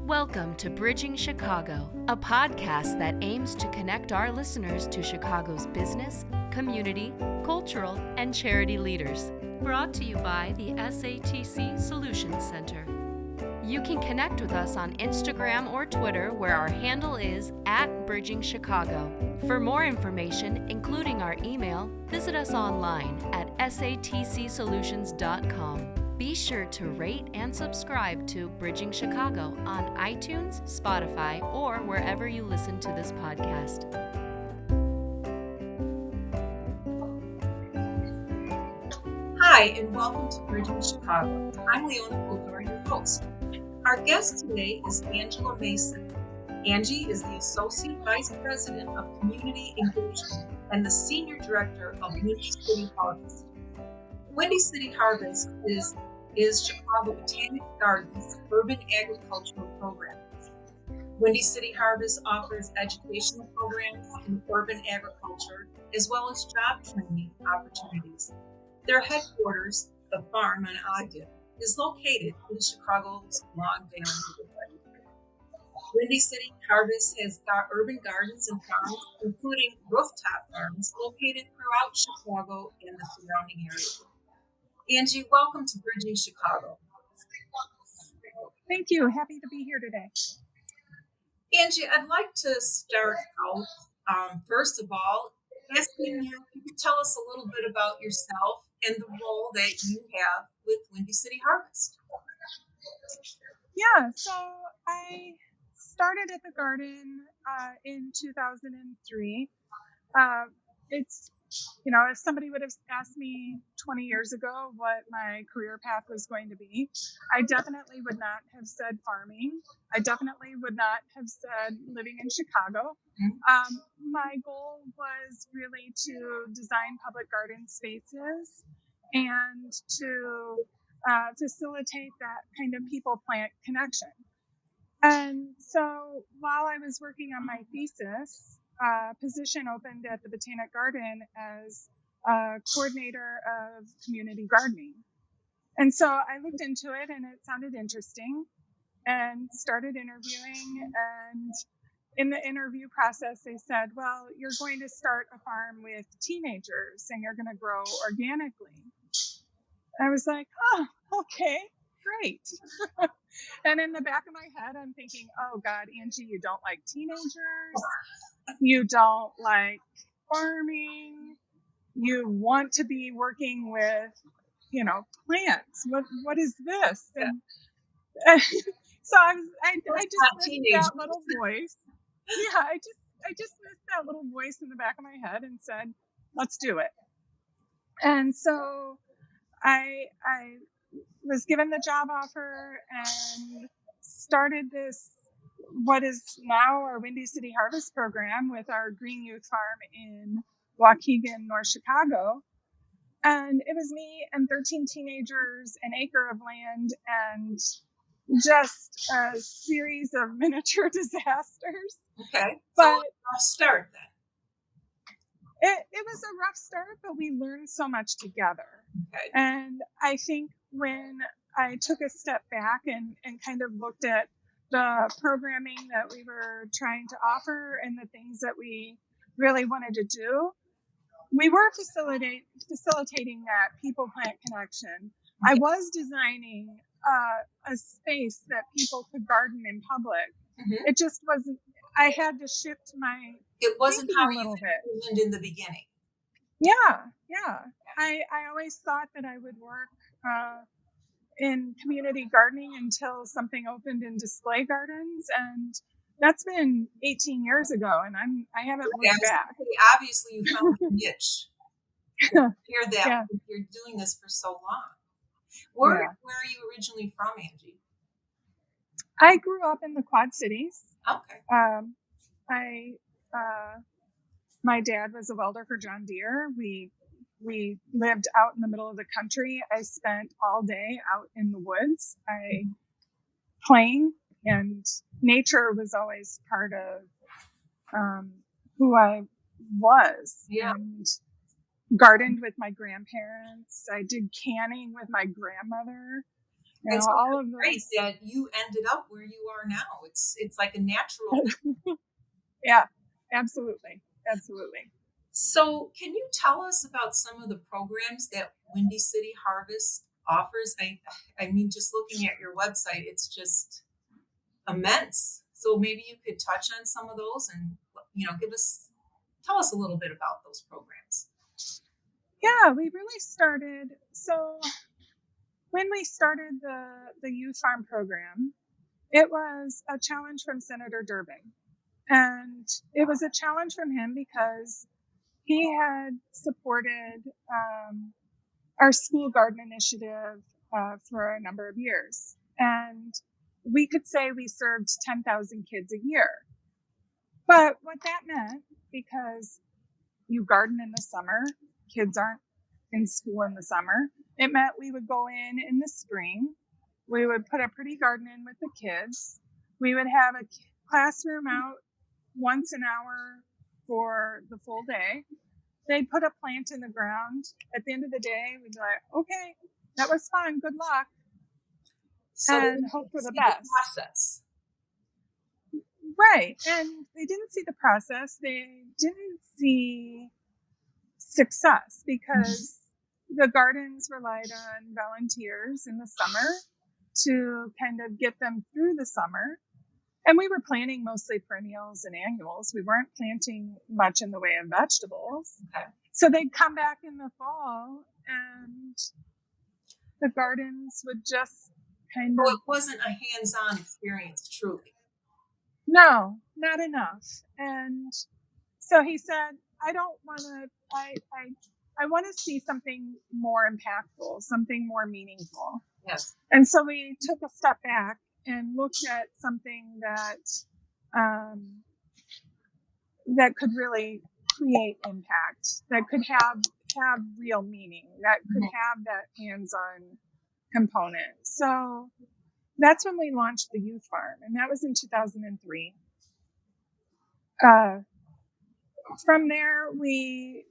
Welcome to Bridging Chicago, a podcast that aims to connect our listeners to Chicago's business, community, cultural, and charity leaders. Brought to you by the SATC Solutions Center. You can connect with us on Instagram or Twitter, where our handle is @BridgingChicago. For more information, including our email, visit us online at satcsolutions.com. Be sure to rate and subscribe to Bridging Chicago on iTunes, Spotify, or wherever you listen to this podcast. Hi, and welcome to Bridging Chicago. I'm Leona Kuhar, your host. Our guest today is Angela Mason. Angie is the Associate Vice President of Community Engagement and the Senior Director of Windy City Harvest. Windy City Harvest is Chicago Botanic Garden's urban agricultural program. Windy City Harvest offers educational programs in urban agriculture as well as job training opportunities. Their headquarters, the farm on Ogden, is located in Chicago's Longdale neighborhood. Windy City Harvest has urban gardens and farms, including rooftop farms, located throughout Chicago and the surrounding area. Angie, welcome to Bridging Chicago. Thank you. Happy to be here today. Angie, I'd like to start out, first of all, asking you if you could tell us a little bit about yourself and the role that you have with Windy City Harvest. Yeah, so I started at the garden in 2003. It's, if somebody would have asked me 20 years ago what my career path was going to be, I definitely would not have said farming. I definitely would not have said living in Chicago. My goal was really to design public garden spaces and to facilitate that kind of people-plant connection. And so while I was working on my thesis, position opened at the Botanic Garden as coordinator of community gardening. And so I looked into it and it sounded interesting and started interviewing. And in the interview process, they said, well, you're going to start a farm with teenagers and you're going to grow organically. I was like, oh, okay, great. And in the back of my head, I'm thinking, oh God, Angie, you don't like teenagers. You don't like farming. You want to be working with, plants. What is this? And so I just missed that little voice. Yeah, I just missed that little voice in the back of my head and said, let's do it. And so I was given the job offer and started this, what is now our Windy City Harvest program with our Green Youth Farm in Waukegan, North Chicago. And it was me and 13 teenagers, an acre of land, and just a series of miniature disasters. Okay, but so I'll start then. It was a rough start, but we learned so much together. Okay. And I think when I took a step back and kind of looked at the programming that we were trying to offer and the things that we really wanted to do, we were facilitating that people-plant connection. I was designing a space that people could garden in public. Mm-hmm. It just wasn't, I had to shift my It wasn't how you envisioned in the beginning. Yeah. I always thought that I would work in community gardening until something opened in display gardens, and that's been 18 years ago, and I haven't looked back. Obviously, you found a niche. Hear that you're doing this for so long. Where are you originally from, Angie? I grew up in the Quad Cities. Okay. My dad was a welder for John Deere. We lived out in the middle of the country. I spent all day out in the woods, playing, and nature was always part of who I was. Yeah. And gardened with my grandparents. I did canning with my grandmother. And so all that's of great those. that you ended up where you are now. It's like a natural thing. Yeah, absolutely. Absolutely. So can you tell us about some of the programs that Windy City Harvest offers? I mean, just looking at your website, it's just immense. So maybe you could touch on some of those and tell us a little bit about those programs. Yeah, we really started. So when we started the youth farm program, it was a challenge from Senator Durbin. And it was a challenge from him because he had supported our school garden initiative for a number of years. And we could say we served 10,000 kids a year. But what that meant, because you garden in the summer, kids aren't in school in the summer, it meant we would go in the spring. We would put a pretty garden in with the kids. We would have a classroom out once an hour for the full day. They'd put a plant in the ground. At the end of the day, we'd be like, okay, that was fun. Good luck. So And hope for the see best. process. Right. And they didn't see the process. They didn't see success because the gardens relied on volunteers in the summer to kind of get them through the summer. And we were planting mostly perennials and annuals. We weren't planting much in the way of vegetables. Okay. So they'd come back in the fall and the gardens would just kind So of... it wasn't a hands-on experience, truly. No, not enough. And so he said, I don't want to, I want to see something more impactful, something more meaningful. Yes. And so we took a step back and looked at something that could really create impact, that could have real meaning, that could have that hands-on component. So that's when we launched the Youth Farm, and that was in 2003. From there, we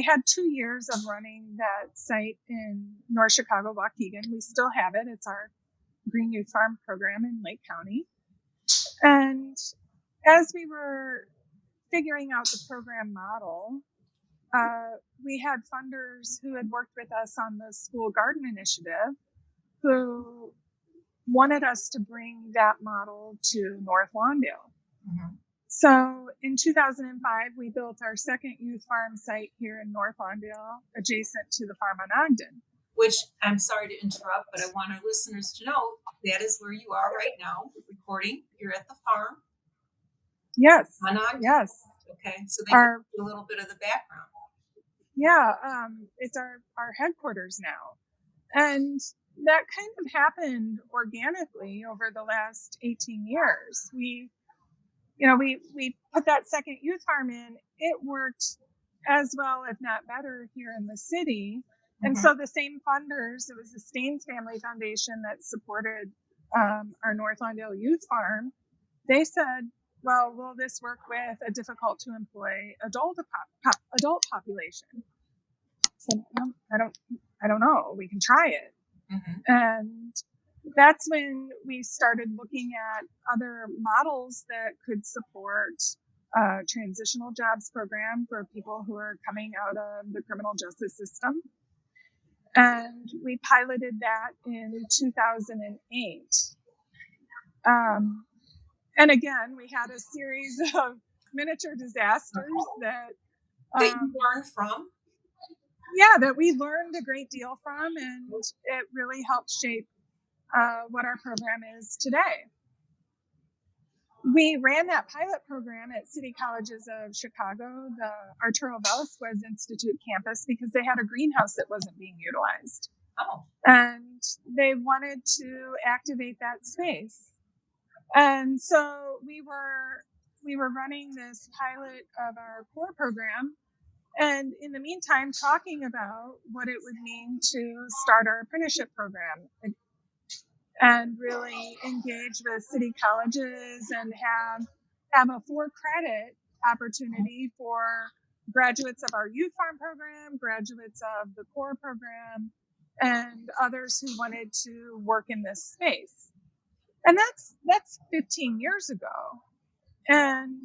had 2 years of running that site in North Chicago, Waukegan. We still have it. It's our Green Youth Farm program in Lake County. And as we were figuring out the program model, we had funders who had worked with us on the school garden initiative who wanted us to bring that model to North Lawndale. Mm-hmm. So in 2005, we built our second youth farm site here in North Lawndale, adjacent to the farm on Ogden. Which, I'm sorry to interrupt, but I want our listeners to know that is where you are right now, recording. You're at the farm. Yes. On Ogden. Yes. Okay, so they can do a little bit of the background. Yeah, it's our headquarters now. And that kind of happened organically over the last 18 years. We put that second youth farm in. It worked as well, if not better, here in the city. And so the same funders, it was the Staines Family Foundation that supported our North Lawndale Youth Farm. They said, well, will this work with a difficult to employ adult population? So I don't know. We can try it. Mm-hmm. And that's when we started looking at other models that could support a transitional jobs program for people who are coming out of the criminal justice system. And we piloted that in 2008. And again, we had a series of miniature disasters that you learned from. Yeah, that we learned a great deal from, and it really helped shape what our program is today. We ran that pilot program at City Colleges of Chicago, the Arturo Velasquez Institute campus, because they had a greenhouse that wasn't being utilized. Oh. And they wanted to activate that space. And so we were running this pilot of our core program, and in the meantime, talking about what it would mean to start our apprenticeship program and really engage with city colleges and have a 4-credit opportunity for graduates of our youth farm program, graduates of the core program, and others who wanted to work in this space. And that's 15 years ago. And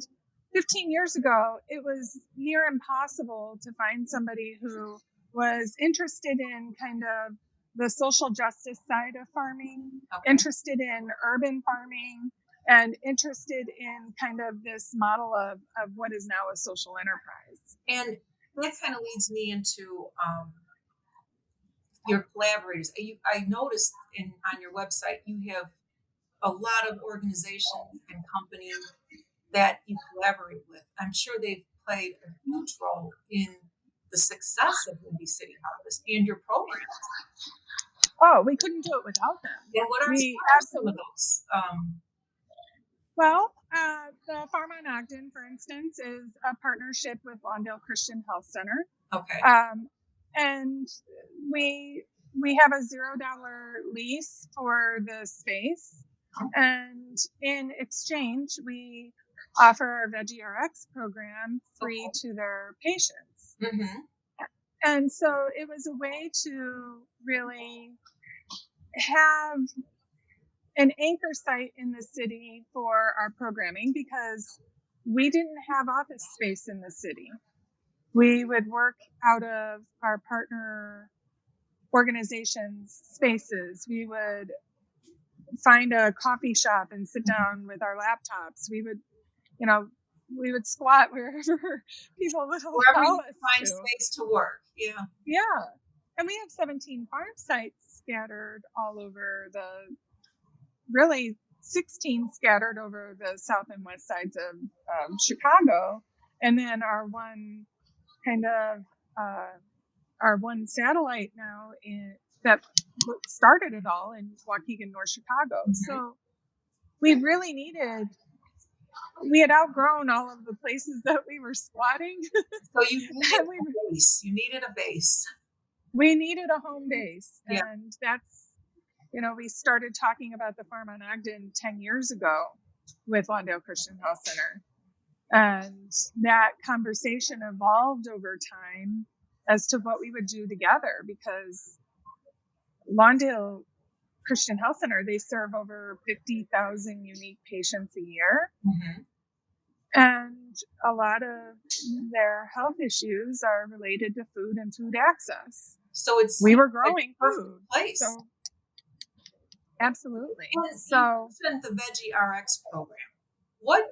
15 years ago, it was near impossible to find somebody who was interested in kind of the social justice side of farming, interested in urban farming, and interested in kind of this model of what is now a social enterprise. And that kind of leads me into your collaborators. I noticed on your website you have a lot of organizations and companies that you collaborate with. I'm sure they've played a huge role in the success of Windy City Harvest and your programs. Oh, we couldn't do it without them. And what are some of those? Well, the Farm on Ogden, for instance, is a partnership with Lawndale Christian Health Center. Okay. And we have a $0 lease for the space. And in exchange, we offer our Veggie RX program free to their patients. Mm-hmm. And so it was a way to really have an anchor site in the city for our programming, because we didn't have office space in the city. We would work out of our partner organizations' spaces. We would find a coffee shop and sit down with our laptops. We would squat wherever people would allow us find space to work. Yeah. And we have 17 farm sites scattered all over really 16 scattered over the south and west sides of Chicago. And then our one satellite now that started it all in Waukegan, North Chicago. Mm-hmm. So we had outgrown all of the places that we were squatting. So you needed a base. You needed a base. We needed a home base. Yeah. And that's, we started talking about the Farm on Ogden 10 years ago with Lawndale Christian Health Center. And that conversation evolved over time as to what we would do together, because Lawndale Christian Health Center, they serve over 50,000 unique patients a year. Mm-hmm. And a lot of their health issues are related to food and food access. So we were growing food. Place. So, absolutely. And so you mentioned the Veggie RX program. What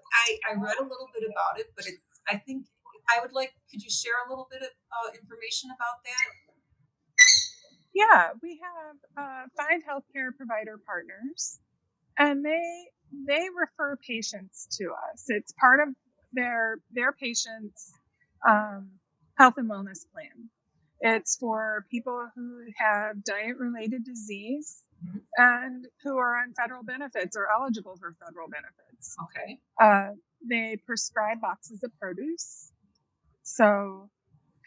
I read a little bit about it, but I think could you share a little bit of information about that? Yeah, we have 5 healthcare provider partners, and they refer patients to us. It's part of their patients' health and wellness plan. It's for people who have diet-related disease, mm-hmm. and who are on federal benefits or eligible for federal benefits. Okay. They prescribe boxes of produce. So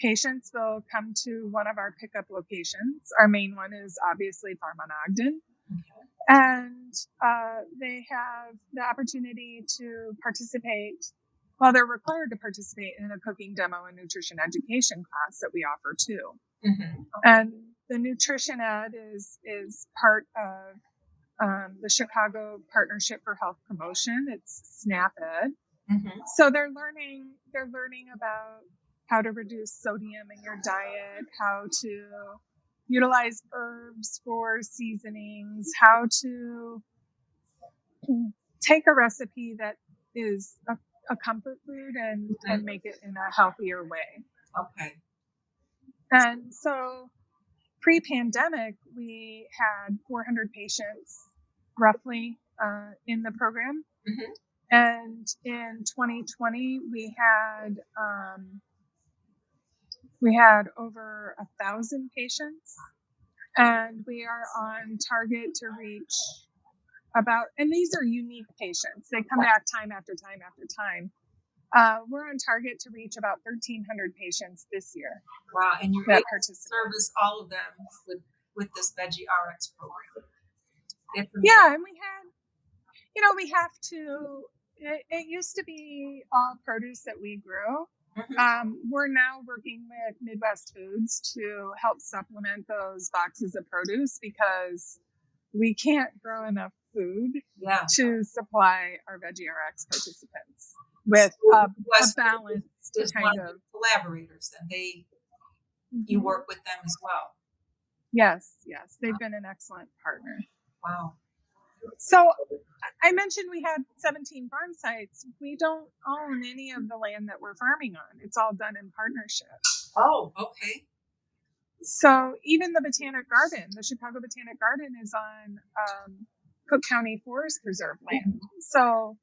patients will come to one of our pickup locations. Our main one is obviously Farm on Ogden. Okay. And they have the opportunity to participate. Well, they're required to participate in a cooking demo and nutrition education class that we offer too. Mm-hmm. Okay. And the nutrition ed is part of the Chicago Partnership for Health Promotion. It's SNAP Ed. Mm-hmm. So they're learning about how to reduce sodium in your diet, how to utilize herbs for seasonings, how to take a recipe that is a comfort food and make it in a healthier way. Okay. And so pre-pandemic, we had 400 patients roughly in the program. Mm-hmm. And in 2020, we had over 1,000 patients, and we are on target to reach and these are unique patients. They come back time after time after time. We're on target to reach about 1,300 patients this year. Wow, and you're able to service all of them with this Veggie RX program. Yeah, and we have to. It used to be all produce that we grew, We're now working with Midwest Foods to help supplement those boxes of produce because we can't grow enough food Yeah. to supply our Veggie RX participants with So a West balance to is kind one of of. the collaborators, and you work with them as well. Yes, they've been an excellent partner. Wow. So I mentioned we had 17 farm sites. We don't own any of the land that we're farming on. It's all done in partnership. Oh, okay. So even the Botanic Garden, the Chicago Botanic Garden, is on Cook County Forest Preserve land. So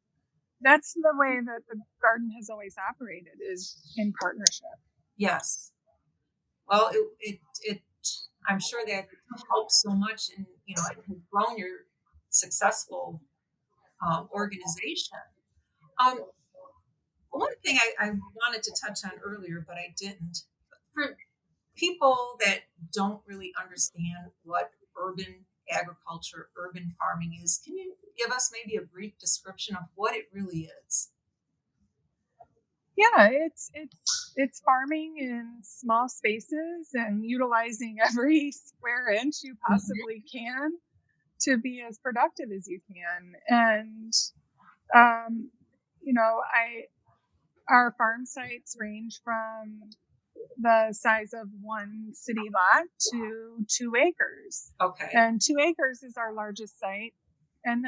that's the way that the garden has always operated, is in partnership. Yes. Well, it I'm sure that helps so much, and it has grown your successful organization. One thing I wanted to touch on earlier, but I didn't. For people that don't really understand what urban agriculture, urban farming is, can you give us maybe a brief description of what it really is? Yeah, it's farming in small spaces and utilizing every square inch you possibly can to be as productive as you can. And our farm sites range from the size of one city lot to 2 acres. Okay. And 2 acres is our largest site, and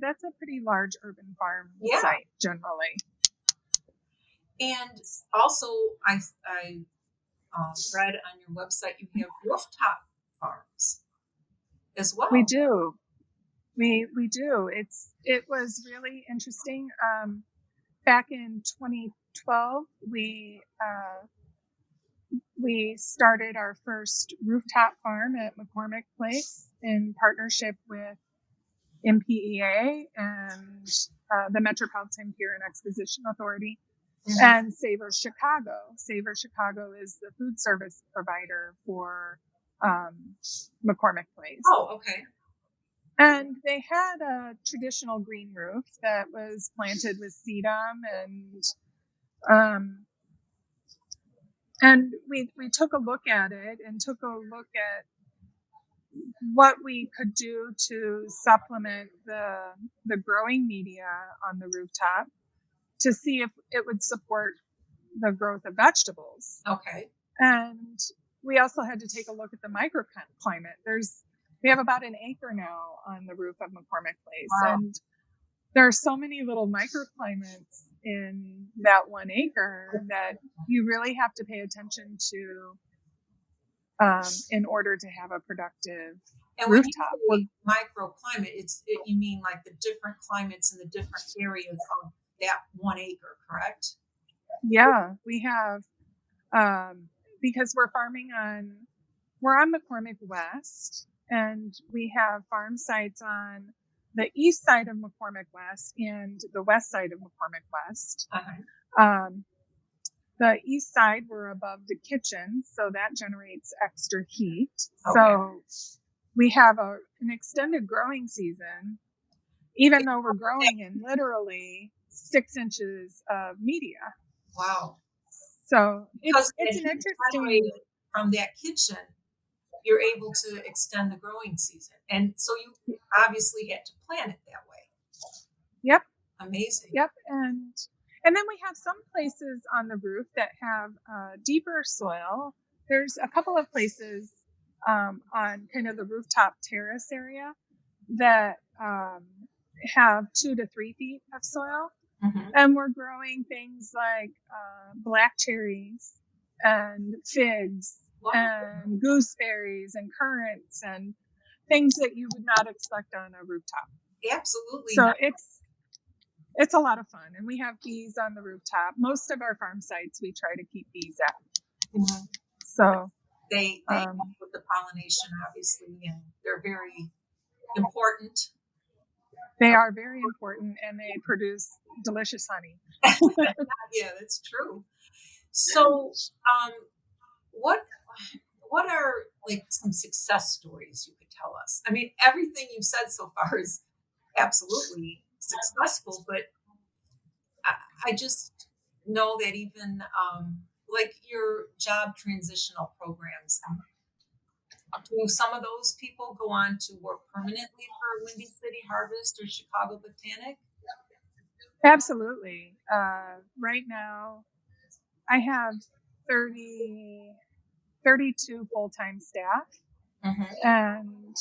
that's a pretty large urban farm site generally. And also, I read on your website you have rooftop farms as well. We do. We do. It was really interesting. Back in 2012, we started our first rooftop farm at McCormick Place in partnership with MPEA and the Metropolitan Pier and Exposition Authority. Mm-hmm. And Savor Chicago. Savor Chicago is the food service provider for McCormick Place. Oh, okay. And they had a traditional green roof that was planted with sedum, and we took a look at it and took a look at what we could do to supplement the growing media on the rooftop to see if it would support the growth of vegetables. Okay. And we also had to take a look at the microclimate. We have about an acre now on the roof of McCormick Place. Wow. And there are so many little microclimates in that 1 acre that you really have to pay attention to in order to have a productive rooftop. When you say microclimate, you mean like the different climates in the different areas of that 1 acre, correct? Yeah, we have, because we're on McCormick West, and we have farm sites on the east side of McCormick West and the west side of McCormick West. Uh-huh. The east side, we're above the kitchen, so that generates extra heat. Okay. So we have an extended growing season, even though we're growing in literally 6 inches of media. Wow. So it's an interesting. From that kitchen, you're able to extend the growing season. And so you obviously had to plan it that way. Yep. Amazing. Yep. And then we have some places on the roof that have deeper soil. There's a couple of places on kind of the rooftop terrace area that have 2 to 3 feet of soil. Mm-hmm. And we're growing things like black cherries and figs. Wow. And gooseberries and currants and things that you would not expect on a rooftop. Absolutely. So it's a lot of fun, and we have bees on the rooftop. Most of our farm sites we try to keep bees at. Mm-hmm. So they help with the pollination, obviously, and they're very important. They are very important, and they produce delicious honey. Yeah, that's true. So, what are like some success stories you could tell us? I mean, everything you've said so far is absolutely successful, but know that even like your job transitional programs, do some of those people go on to work permanently for Windy City Harvest or Chicago Botanic? Absolutely. Right now, I have 32 full-time staff, Mm-hmm. and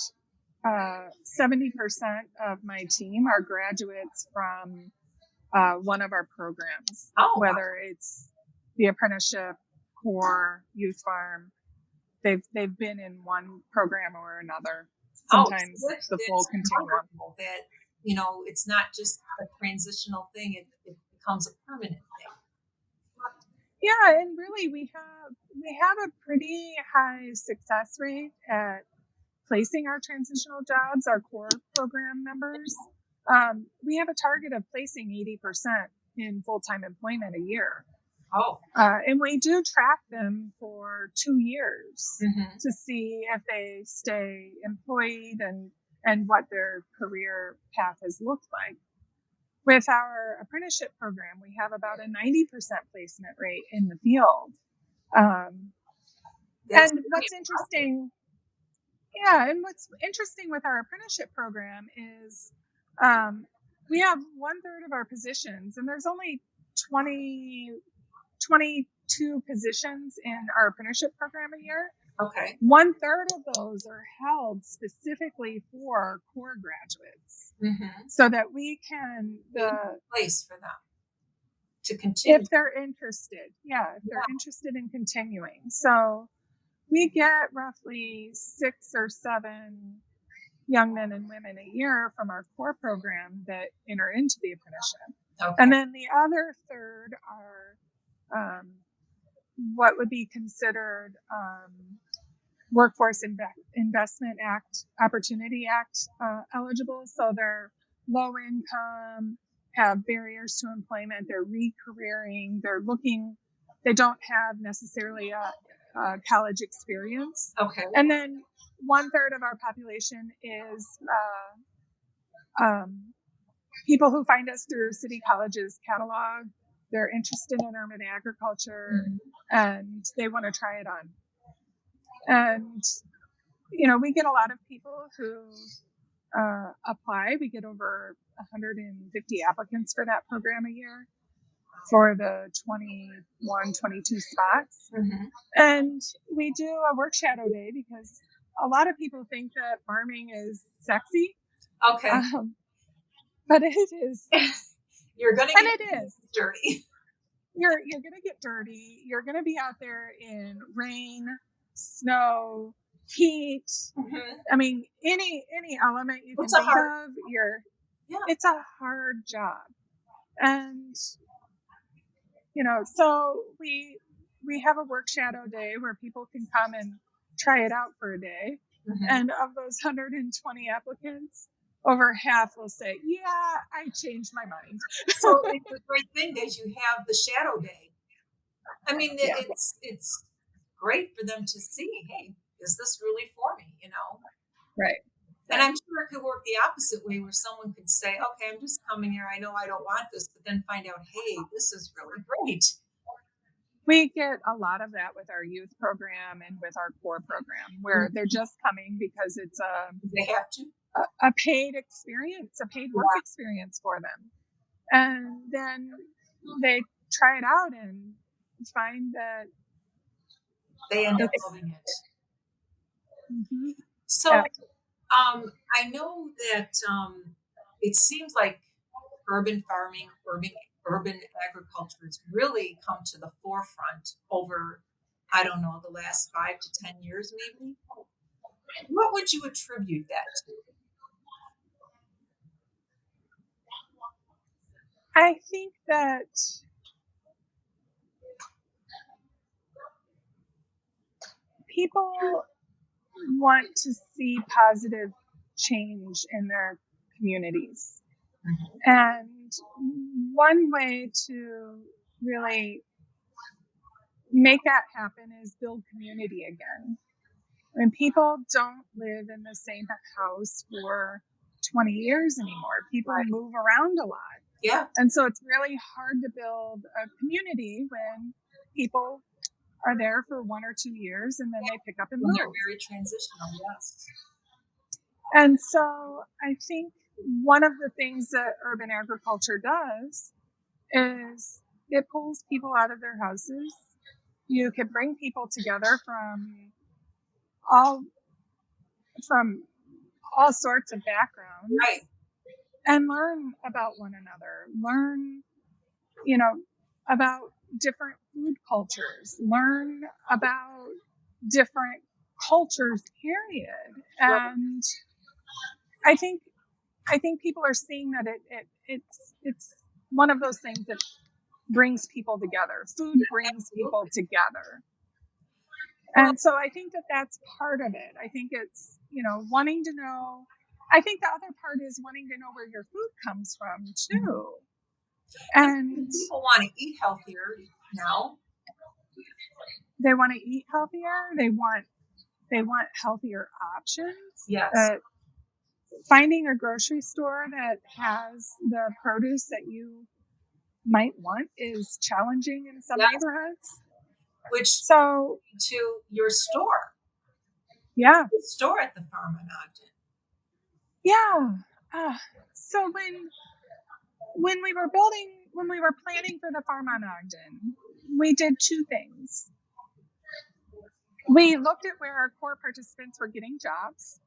70% of my team are graduates from one of our programs, Oh, wow. whether it's the apprenticeship, core, youth farm. They've been in one program or another, Oh, sometimes so the full that's continuum. wonderful that, it's not just a transitional thing, it becomes a permanent thing. Yeah, and really we have a pretty high success rate at placing our transitional jobs, our core program members. We have a target of placing 80% in full-time employment a year. Oh, And we do track them for 2 years mm-hmm. to see if they stay employed and what their career path has looked like. With our apprenticeship program, we have about a 90% placement rate in the field. That's And pretty what's interesting with our apprenticeship program is we have 1/3 of our positions, and there's only 22 positions in our apprenticeship program a year. okay. 1/3 of those are held specifically for core graduates, Mm-hmm. so that we can Place for them to continue. if they're interested. Yeah, if they're interested in continuing. So we get roughly 6 or 7 young men and women a year from our core program that enter into the apprenticeship. Okay. And then the other third are what would be considered Workforce Investment Act, Opportunity Act eligible. So they're low income, have barriers to employment, they're re-careering, they don't have necessarily a college experience. Okay. And then 1/3 of our population is people who find us through City College's catalog. They're interested in urban agriculture, Mm-hmm. and they want to try it on. And, we get a lot of people who apply. We get over 150 applicants for that program a year for the 22 spots. Mm-hmm. And we do a work shadow day because a lot of people think that farming is sexy. Okay. But it is. You're going to And get it is. dirty. You're going to get dirty. You're going to be out there in rain, snow, heat. Mm-hmm. I mean, any element you can think of, it's a hard job. And, so we have a work shadow day where people can come and try it out for a day. Mm-hmm. And of those 120 applicants, over half will say, yeah, I changed my mind. So it's a great thing that you have the shadow day. I mean, it's great for them to see, hey, is this really for me, Right. And I'm sure it could work the opposite way where someone could say, okay, I'm just coming here. I know I don't want this, but then find out, hey, this is really great. We get a lot of that with our youth program and with our core program, where they're just coming because it's they have to. A paid experience, a paid work experience for them. And then they try it out and find that they end up loving it. Mm-hmm. So I know that it seems like urban farming, urban agriculture has really come to the forefront over, I don't know, the last 5 to 10 years maybe. What would you attribute that to? I think that people want to see positive change in their communities. Mm-hmm. And one way to really make that happen is build community again. And people don't live in the same house for 20 years anymore. People move around a lot. Yeah. And so it's really hard to build a community when people are there for 1 or 2 years and then they pick up and When they're move. very transitional, yes. And so I think one of the things that urban agriculture does is it pulls people out of their houses. You can bring people together all from all sorts of backgrounds, Right. and learn about one another, learn, about different food cultures, learn about different cultures, period. And I think people are seeing that it's one of those things that brings people together. Food brings people together. And so I think that that's part of it. I think it's, wanting to know. I think the other part is wanting to know where your food comes from too. And people want to eat healthier now. They want to eat healthier. They want healthier options. Yes. Finding a grocery store that has the produce that you might want is challenging in some neighborhoods. To your store. Yeah. The store at the farm in Ogden. Yeah. So when we were planning for the farm on Ogden, we did two things. We looked at where our core participants were getting jobs,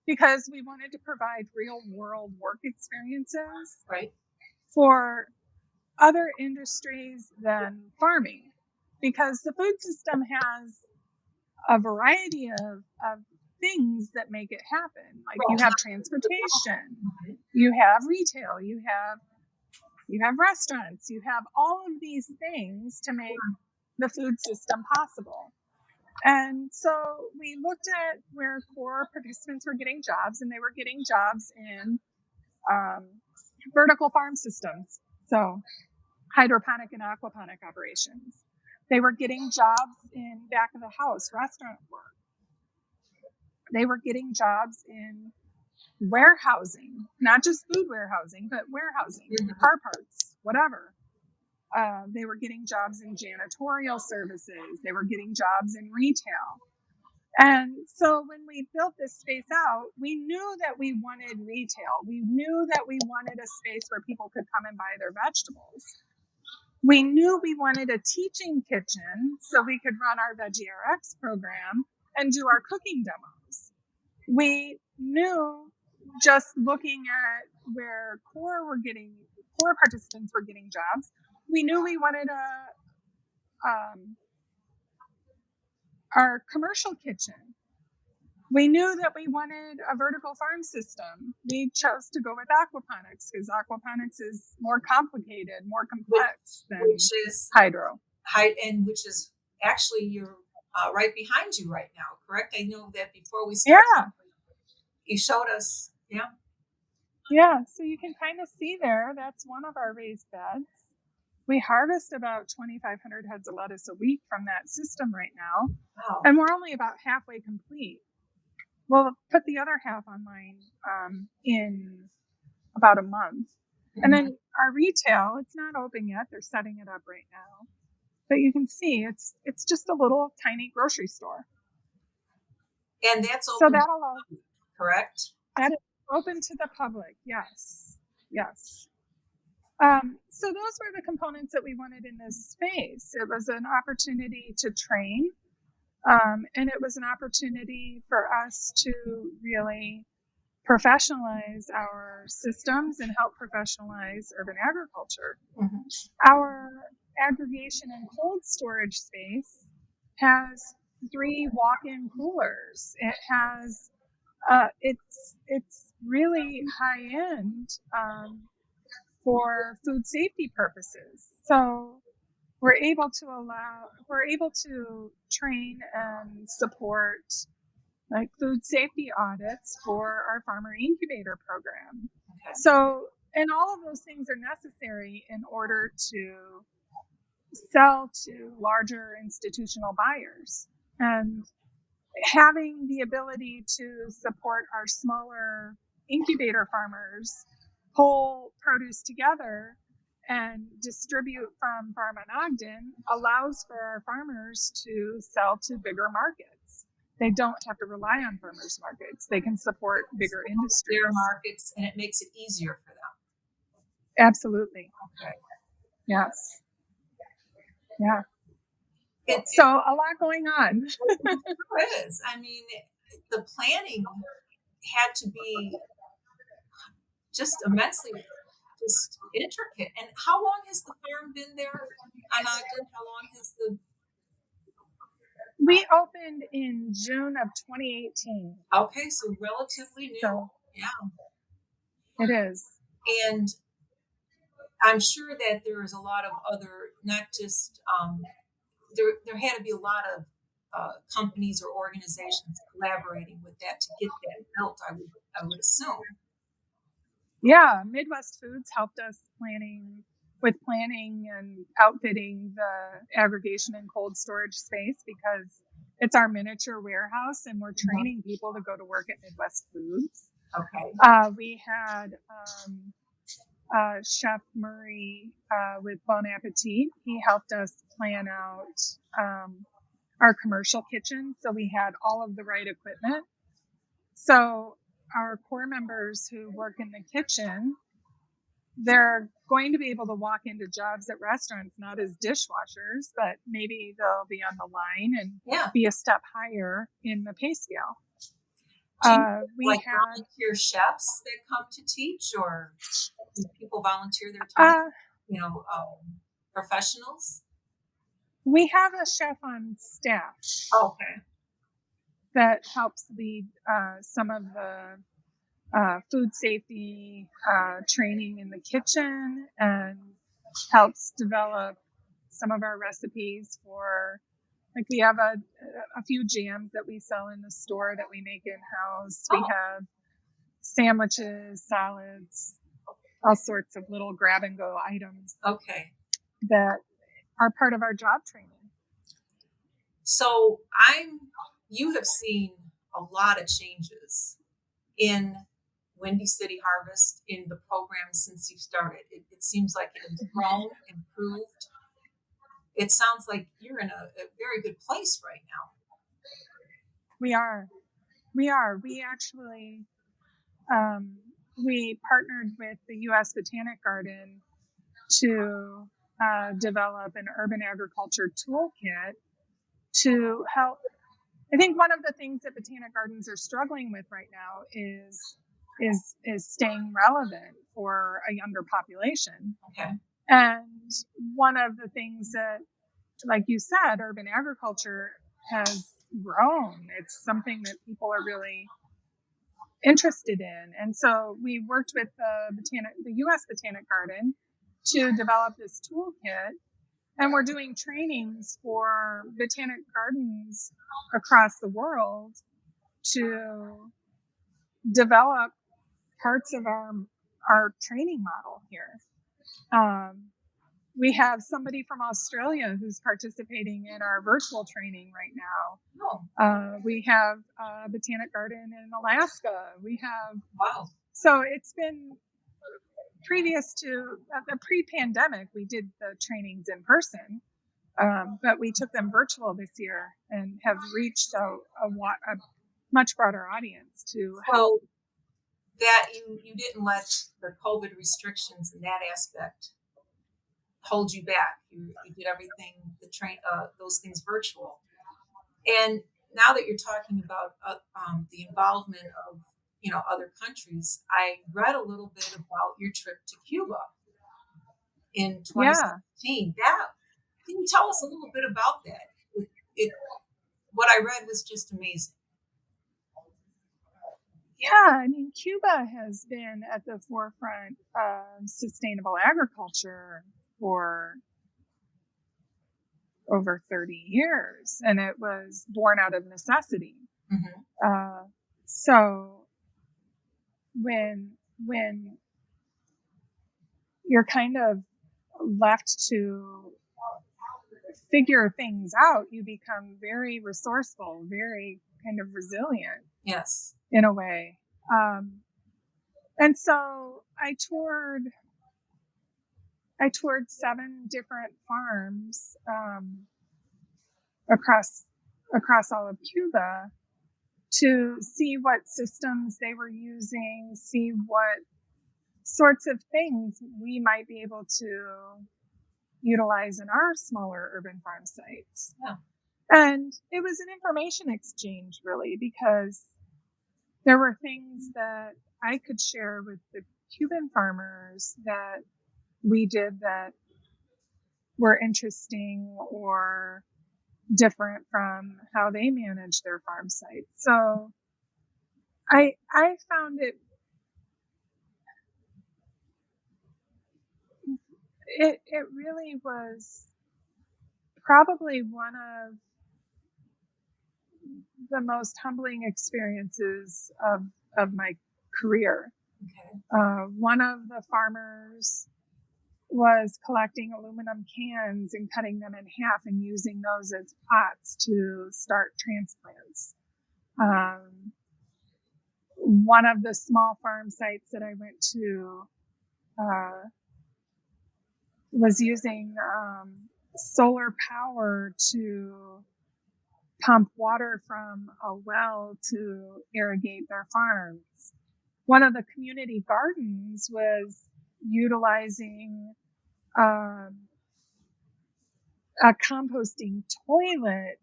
because we wanted to provide real world work experiences for other industries than farming, because the food system has a variety of things that make it happen. Like you have transportation, you have retail, you have restaurants, you have all of these things to make the food system possible. And so we looked at where core participants were getting jobs, and they were getting jobs in vertical farm systems, so hydroponic and aquaponic operations. They were getting jobs in back of the house restaurant work. They were getting jobs in warehousing, not just food warehousing, but warehousing, car parts, whatever. They were getting jobs in janitorial services. They were getting jobs in retail. And so when we built this space out, we knew that we wanted retail. We knew that we wanted a space where people could come and buy their vegetables. We knew we wanted a teaching kitchen so we could run our Veggie RX program and do our cooking demos. We knew, just looking at where core participants were getting jobs, we knew we wanted our commercial kitchen. We knew that we wanted a vertical farm system. We chose to go with aquaponics because aquaponics is more complicated, more complex than hydro. And which is actually you're right behind you right now, correct? I know that before we started, you showed us, Yeah, so you can kind of see there, that's one of our raised beds. We harvest about 2,500 heads of lettuce a week from that system right now. Wow. And we're only about halfway complete. We'll put the other half online in about a month. And then our retail, it's not open yet. They're setting it up right now. But you can see it's just a little tiny grocery store. And that's open, so that'll correct? That is open to the public, yes. So those were the components that we wanted in this space. It was an opportunity to train, and it was an opportunity for us to really professionalize our systems and help professionalize urban agriculture. Our aggregation and cold storage space has 3 walk-in coolers. It has it's really high end for food safety purposes. So we're able to train and support like food safety audits for our farmer incubator program. So, and all of those things are necessary in order to sell to larger institutional buyers. And having the ability to support our smaller incubator farmers pull produce together and distribute from Farm on Ogden allows for our farmers to sell to bigger markets. They don't have to rely on farmers markets. They can support bigger industries. Their markets, and it makes it easier for them. Absolutely. Okay. Yes. Yeah. It's So a lot going on. It is. I mean, the planning had to be just immensely just intricate. And how long has the farm been there on Ogden? How long has the... We opened in June of 2018. Okay, so relatively new. So Yeah. it is. And I'm sure that there is a lot of other, not just, there had to be a lot of companies or organizations collaborating with that to get that built, I would assume. Yeah, Midwest Foods helped us planning and outfitting the aggregation and cold storage space because it's our miniature warehouse and we're training people to go to work at Midwest Foods. Okay. We had Chef Murray with Bon Appetit. He helped us plan out our commercial kitchen, so we had all of the right equipment. So our core members who work in the kitchen, they're going to be able to walk into jobs at restaurants, not as dishwashers, but maybe they'll be on the line and be a step higher in the pay scale. We had volunteer chefs that come to teach, or do people volunteer their time? Professionals? We have a chef on staff. Okay. That helps lead some of the food safety training in the kitchen and helps develop some of our recipes for, like, we have a few jams that we sell in the store that we make in-house. We have sandwiches, salads, all sorts of little grab-and-go items. Okay. That are part of our job training. So you have seen a lot of changes in Windy City Harvest in the program since you started. It seems like it has grown, improved. It sounds like you're in a very good place right now. We are. We actually, we partnered with the U.S. Botanic Garden to develop an urban agriculture toolkit to help. I think one of the things that botanic gardens are struggling with right now is staying relevant for a younger population. Okay. And one of the things that, like you said, urban agriculture has grown. It's something that people are really interested in. And so we worked with the U.S. Botanic Garden to develop this toolkit. And we're doing trainings for botanic gardens across the world to develop parts of our training model here. We have somebody from Australia who's participating in our virtual training right now. We have a botanic garden in Alaska. We have, so it's been previous to the pre-pandemic, we did the trainings in person, but we took them virtual this year and have reached a much broader audience to help. So that you didn't let the COVID restrictions in that aspect hold you back. You did everything, those things virtual. And now that you're talking about the involvement of other countries, I read a little bit about your trip to Cuba in 2017. Can you tell us a little bit about that? What I read was just amazing. Yeah, I mean, Cuba has been at the forefront of sustainable agriculture for over 30 years, and it was born out of necessity. Mm-hmm. So when you're kind of left to figure things out, you become very resourceful, very kind of resilient. Yes. In a way. And so I toured 7 different farms across all of Cuba to see what systems they were using, see what sorts of things we might be able to utilize in our smaller urban farm sites. Yeah. And it was an information exchange, really, because there were things that I could share with the Cuban farmers that we did that were interesting or different from how they manage their farm sites. So I found it really was probably one of the most humbling experiences of my career. Okay. One of the farmers was collecting aluminum cans and cutting them in half and using those as pots to start transplants. One of the small farm sites that I went to was using solar power to pump water from a well to irrigate their farms. One of the community gardens was utilizing a composting toilet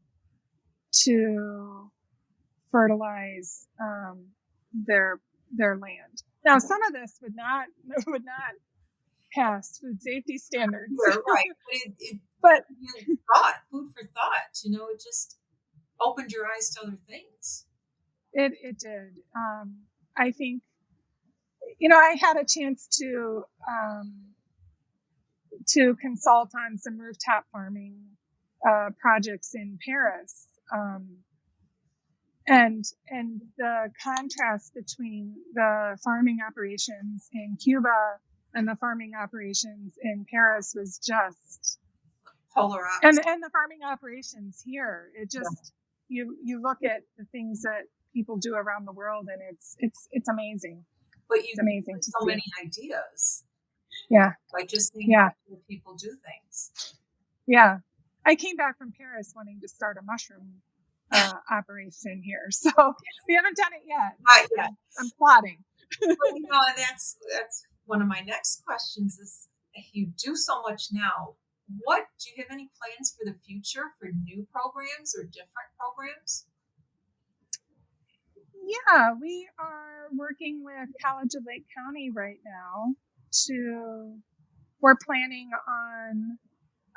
to fertilize their land. Now, some of this would not pass food safety standards. Right. But you thought, food for thought, it just opened your eyes to other things. It did. I think, I had a chance to consult on some rooftop farming projects in Paris. And the contrast between the farming operations in Cuba and the farming operations in Paris was just polar opposite. And the farming operations here, it just you look at the things that people do around the world, and it's amazing. But it's amazing to so see. many ideas. Yeah. By just seeing how people do things. Yeah. I came back from Paris wanting to start a mushroom operation here. So we haven't done it yet. Not yet. I'm plotting. Well, that's one of my next questions is, you do so much now. Do you have any plans for the future for new programs or different programs? Yeah, we are working with College of Lake County right now we're planning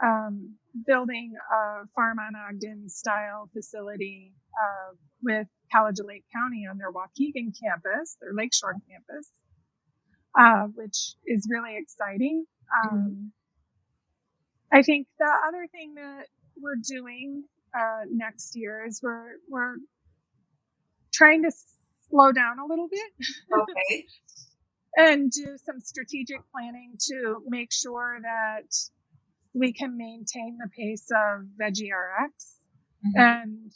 on building a Farm on Ogden style facility with College of Lake County on their Waukegan campus, their Lakeshore campus, which is really exciting. I think the other thing that we're doing next year is we're trying to slow down a little bit. Okay. And do some strategic planning to make sure that we can maintain the pace of Veggie RX. And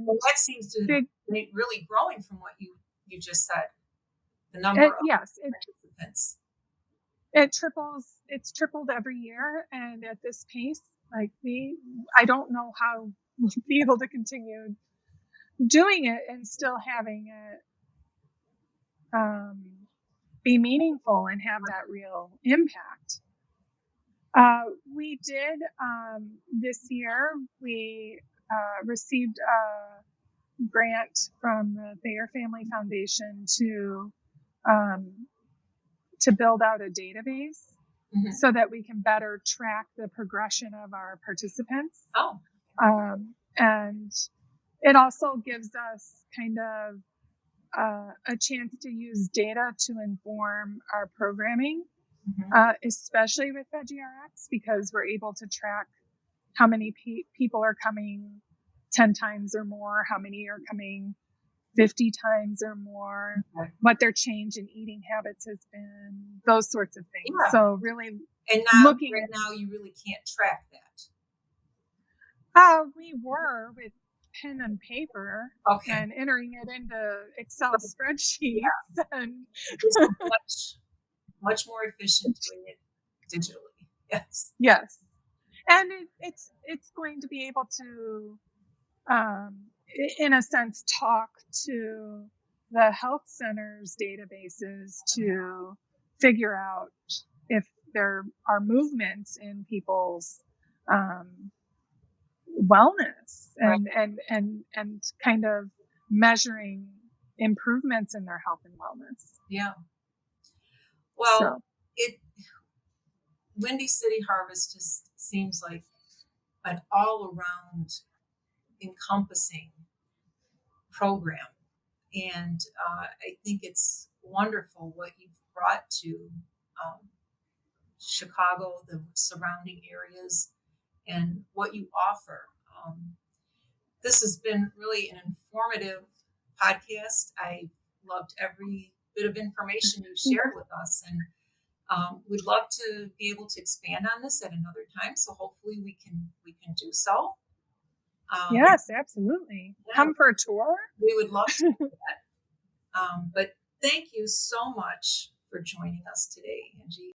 well, that seems to be really growing from what you just said. The number of participants. It's tripled every year, and at this pace, I don't know how we'll be able to continue doing it and still having it be meaningful and have that real impact. We did this year. We received a grant from the Thayer Family Foundation to build out a database so that we can better track the progression of our participants. And it also gives us kind of a chance to use data to inform our programming, especially with VeggieRx, because we're able to track how many people are coming 10 times or more, how many are coming 50 times or more, what their change in eating habits has been, those sorts of things. Yeah. So really, and now, now you really can't track that. We were with pen and paper Okay. and entering it into Excel spreadsheets. And It's a much more efficient doing it digitally. Yes. yes, and it's going to be able to, in a sense, talk to the health center's databases to figure out if there are movements in people's wellness and kind of measuring improvements in their health and wellness. Yeah. Well, So, Windy City Harvest just seems like an all-around encompassing program. And I think it's wonderful what you've brought to Chicago, the surrounding areas, and what you offer. This has been really an informative podcast. I loved every bit of information you shared with us, and we'd love to be able to expand on this at another time. So hopefully we can do so. yes, absolutely. Yeah. Come for a tour. We would love to do that. But thank you so much for joining us today, Angie.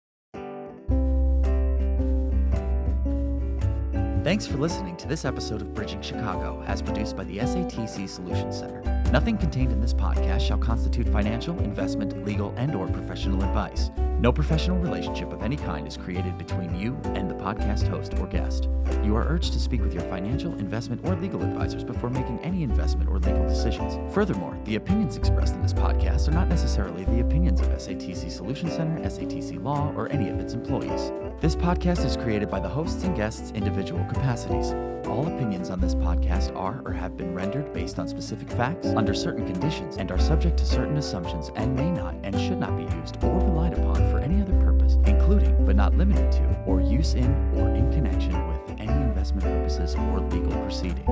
Thanks for listening to this episode of Bridging Chicago, as produced by the SATC Solutions Center. Nothing contained in this podcast shall constitute financial, investment, legal, and/or professional advice. No professional relationship of any kind is created between you and the podcast host or guest. You are urged to speak with your financial, investment, or legal advisors before making any investment or legal decisions. Furthermore, the opinions expressed in this podcast are not necessarily the opinions of SATC Solutions Center, SATC Law, or any of its employees. This podcast is created by the hosts and guests' individual capacities. All opinions on this podcast are or have been rendered based on specific facts, under certain conditions, and are subject to certain assumptions and may not and should not be used or relied upon for any other purpose, including but not limited to, or use in or in connection with any investment purposes or legal proceeding.